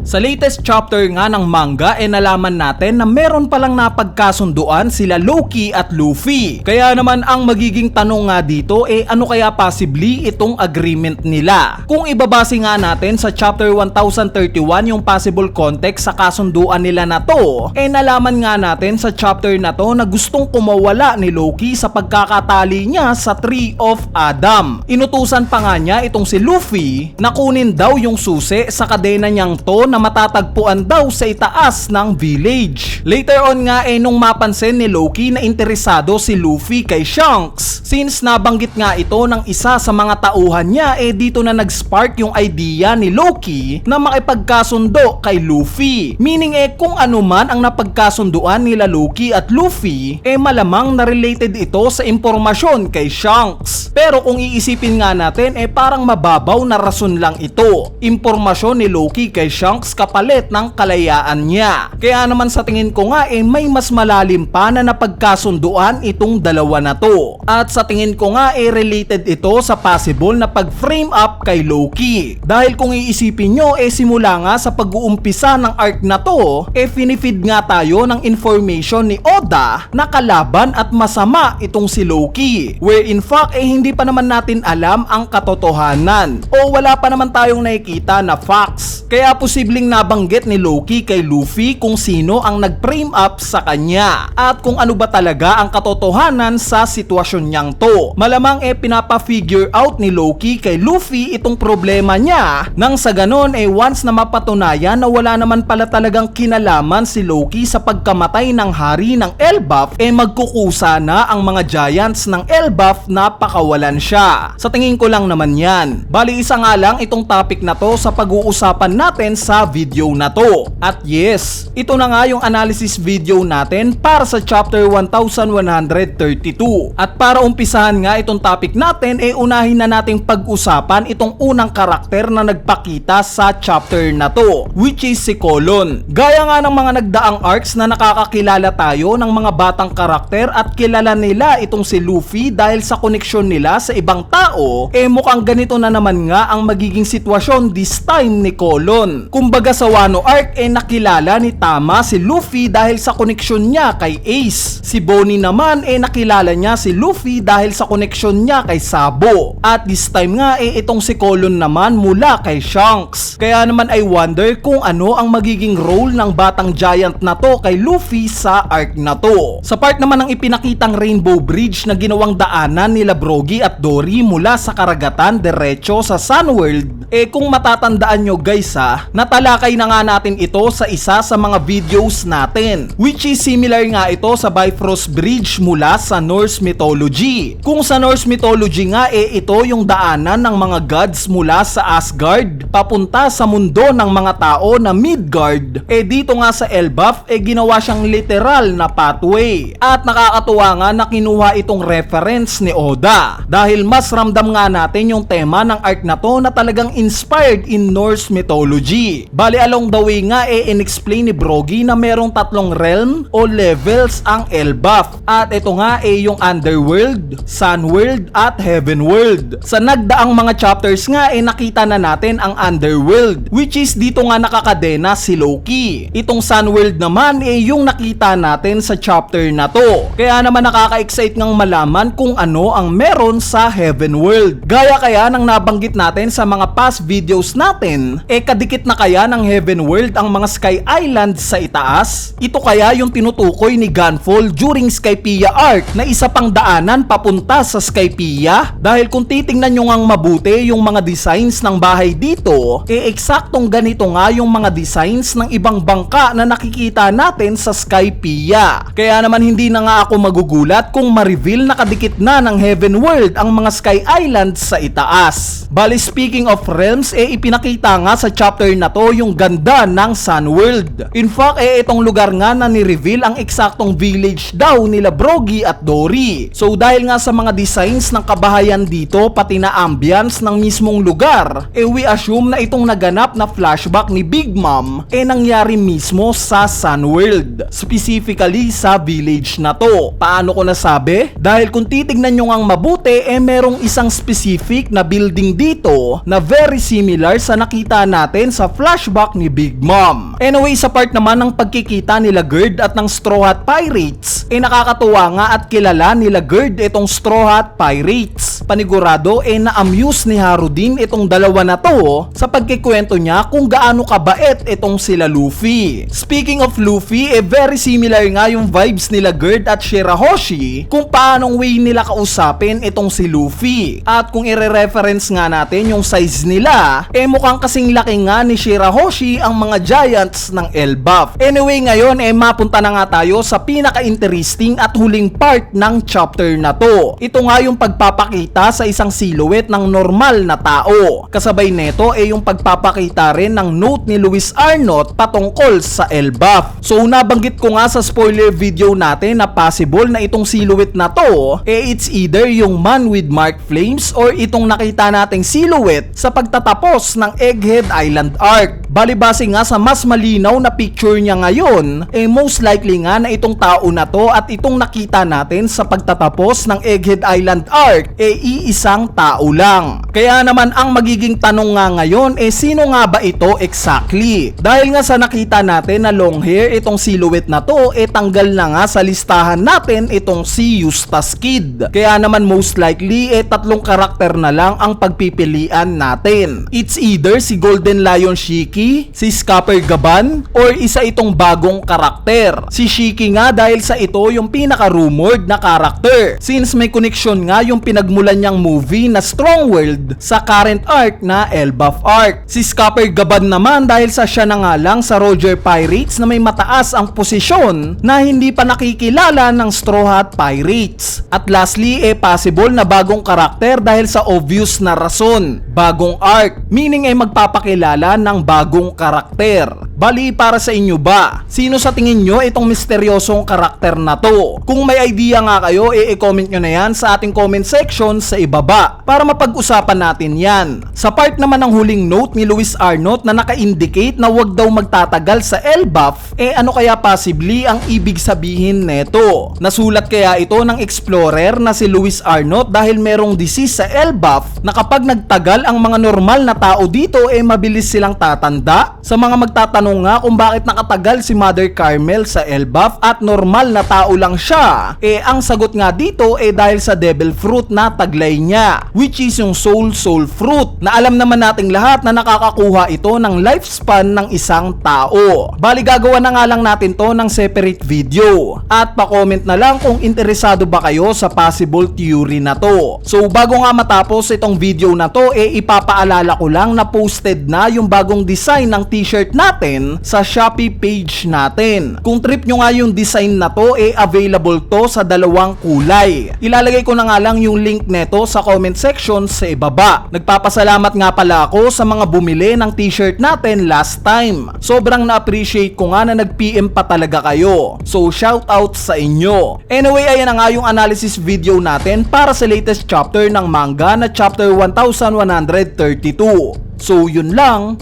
Sa latest chapter nga ng manga nalaman natin na meron palang napagkasunduan sila Loki at Luffy. Kaya naman ang magiging tanong nga dito ano kaya possibly itong agreement nila? Kung ibabase nga natin sa chapter 1031 yung possible context sa kasunduan nila na to, nalaman nga natin sa chapter na to na gustong kumawala ni Loki sa pagkakatali niya sa Tree of Adam. Inutusan pa nga niya itong si Luffy na kunin daw yung susi sa kadena niyang to na matatagpuan daw sa itaas ng village. Later on nga nung mapansin ni Loki na interesado si Luffy kay Shanks, since nabanggit nga ito ng isa sa mga tauhan niya, dito na nag-spark yung idea ni Loki na makipagkasundo kay Luffy. Meaning kung ano man ang napagkasunduan nila Loki at Luffy, malamang na related ito sa impormasyon kay Shanks. Pero kung iisipin nga natin, parang mababaw na rason lang ito. Impormasyon ni Loki kay Shanks kapalit ng kalayaan niya. Kaya naman sa tingin ko nga may mas malalim pa na napagkasunduan itong dalawa na to. At sa tingin ko nga related ito sa possible na pag-frame up kay Loki. Dahil kung iisipin nyo, simula nga sa pag-uumpisa ng arc na to, finifeed nga tayo ng information ni Oda na kalaban at masama itong si Loki. Where in fact hindi pa naman natin alam ang katotohanan o wala pa naman tayong nakikita na facts. Kaya posibleng nabanggit ni Loki kay Luffy kung sino ang nag-frame up sa kanya at kung ano ba talaga ang katotohanan sa sitwasyon niyang to. Malamang pinapa-figure out ni Loki kay Luffy itong problema niya nang sa ganon once na mapatunayan na wala naman pala talagang kinalaman si Loki sa pagkamatay ng hari ng Elbaf, magkukusa na ang mga giants ng Elbaf na pakawalan siya. Sa tingin ko lang naman yan. Bali isa nga lang itong topic na to sa pag-uusapan natin sa video na to. At yes, ito na nga yung analysis video natin para sa chapter 1132. At para umpisahan nga itong topic natin, unahin na nating pag-usapan itong unang karakter na nagpakita sa chapter na to, which is si Colon. Gaya nga ng mga nagdaang arcs na nakakakilala tayo ng mga batang karakter at kilala nila itong si Luffy dahil sa koneksyon nila sa ibang tao, mukhang ganito na naman nga ang magiging sitwasyon this time ni Colon. Kumbaga sa Wano arc nakilala ni Tama si Luffy dahil sa koneksyon niya kay Ace. Si Bonnie naman nakilala niya si Luffy dahil sa koneksyon niya kay Sabo. At this time nga itong si Colon naman mula kay Shanks. Kaya naman I wonder kung ano ang magiging role ng batang giant na to kay Luffy sa arc na to. Sa part naman ng ipinakitang Rainbow Bridge na ginawang daanan nila Brogy at Dory mula sa karagatan diretso sa Sunworld, kung matatandaan nyo guys natalakay na nga natin ito sa isa sa mga videos natin, which is similar nga ito sa Bifrost Bridge mula sa Norse mythology. Kung sa Norse mythology nga ito yung daanan ng mga gods mula sa Asgard papunta sa mundo ng mga tao na Midgard. Dito nga sa Elbaf ginawa siyang literal na pathway. At nakakatuwa nga na kinuha itong reference ni Oda dahil mas ramdam nga natin yung tema ng arc na to na talagang inspired in Norse mythology. Bali along the way nga in-explain ni Brogy na merong tatlong realm o levels ang Elbaf. At ito nga yung Underworld, Sunworld at Heavenworld. Sa nagdaang mga chapters nga nakita na natin ang Underworld, which is dito nga nakakadena si Loki. Itong Sunworld naman yung nakita natin sa chapter na to. Kaya naman nakaka-excite ngang malaman kung ano ang meron sa Heavenworld. Gaya kaya nang nabanggit natin sa mga past videos natin, kadikit na kaya ng Heavenworld ang mga Sky Island sa itaas? Ito kaya yung tinutukoy ni Gunfall during Skypiea arc na isa pang daanan papunta sa Skypiea? Dahil kung titingnan nyo ngang mabuti yung mga designs ng bahay dito, eksaktong ganito nga yung mga designs ng ibang bangka na nakikita natin sa Skypiea. Kaya naman hindi na nga ako magugulat kung ma-reveal na kadikit na ng Heavenworld ang mga Sky Islands sa itaas. Bali speaking of realms, ipinakita nga sa chapter na to yung ganda ng Sunworld. In fact, itong lugar nga na ni-reveal ang eksaktong village daw nila Brogy at Dory. So dahil nga sa mga designs ng kabahayan dito pati na ambience ng mismong lugar, we assume na itong naganap na flashback ni Big Mom nangyari mismo sa Sunworld. Specifically sa village na to. Paano ko nasabi? Dahil kung titignan nyo ngang mabuti, merong isang specific na building dito na very similar sa nakita natin sa flashback flashback ni Big Mom. Anyway, sa part naman ng pagkikita nila Gerd at ng Straw Hat Pirates, nakakatuwa nga at kilala nila Gerd itong Straw Hat Pirates. Panigurado na-amuse ni Haru din itong dalawa na to sa pagkikwento niya kung gaano kabait itong sila Luffy. Speaking of Luffy, very similar nga yung vibes nila Gerd at Shirahoshi kung paanong way nila kausapin itong si Luffy. At kung ire-reference nga natin yung size nila, mukhang kasing laki nga ni Shirahoshi ang mga giants ng Elbaf. Anyway, ngayon mapunta na nga tayo sa pinaka-interesting at huling part ng chapter na to. Ito nga yung pagpapakita sa isang silhouette ng normal na tao. Kasabay neto yung pagpapakita rin ng note ni Luis Arnott patungkol sa Elbaf. So nabanggit ko nga sa spoiler video natin na possible na itong silhouette na to it's either yung man with Mark Flames or itong nakita nating silhouette sa pagtatapos ng Egghead Island arc. Balibase nga sa mas malinaw na picture niya ngayon, most likely nga na itong tao na to at itong nakita natin sa pagtatapos ng Egghead Island arc iisang tao lang. Kaya naman ang magiging tanong nga ngayon sino nga ba ito exactly? Dahil nga sa nakita natin na long hair itong silhouette na to tanggal na nga sa listahan natin itong si Eustace Kid. Kaya naman most likely tatlong karakter na lang ang pagpipilian natin. It's either si Golden Lion Shiki, si Scupper Gaban, or isa itong bagong karakter. Si Shiki nga dahil sa ito yung pinaka-rumored na karakter since may connection nga yung pinagmulan niyang movie na Strong World sa current arc na Elbaf arc. Si Scupper Gaban naman dahil sa siya na nga lang sa Roger Pirates na may mataas ang posisyon na hindi pa nakikilala ng Straw Hat Pirates. At lastly, possible na bagong karakter dahil sa obvious na rason, bagong arc, meaning magpapakilala ng bagong karakter. Bali, para sa inyo ba? Sino sa tingin nyo itong misteryosong karakter na to? Kung may idea nga kayo, i-comment nyo na yan sa ating comment section sa ibaba para mapag-usapan natin yan. Sa part naman ng huling note ni Luis Arnott na naka-indicate na wag daw magtatagal sa Elbaf, ano kaya possibly ang ibig sabihin neto? Nasulat kaya ito ng explorer na si Luis Arnott dahil merong disease sa Elbaf na kapag nagtagal ang mga normal na tao dito mabilis silang tatanda? Sa mga magtatanong nga kung bakit nakatagal si Mother Carmel sa Elbaf at normal na tao lang siya, ang sagot nga dito dahil sa devil fruit na taglay niya, which is yung soul fruit, na alam naman nating lahat na nakakakuha ito ng lifespan ng isang tao. Bali, gagawa na nga lang natin to ng separate video at pa-comment na lang kung interesado ba kayo sa possible theory na to. So bago nga matapos itong video na to, ipapaalala ko lang na posted na yung bagong design ng t-shirt natin sa Shopee page natin. Kung trip nyo nga yung design na to, available to sa dalawang kulay. Ilalagay ko na nga lang yung link neto sa comment section sa ibaba. Nagpapasalamat nga pala ako sa mga bumili ng t-shirt natin last time. Sobrang na-appreciate ko nga na nag-PM pa talaga kayo. So shout out sa inyo. Anyway, ayan na nga yung analysis video natin para sa latest chapter ng manga na chapter 1132. So yun lang.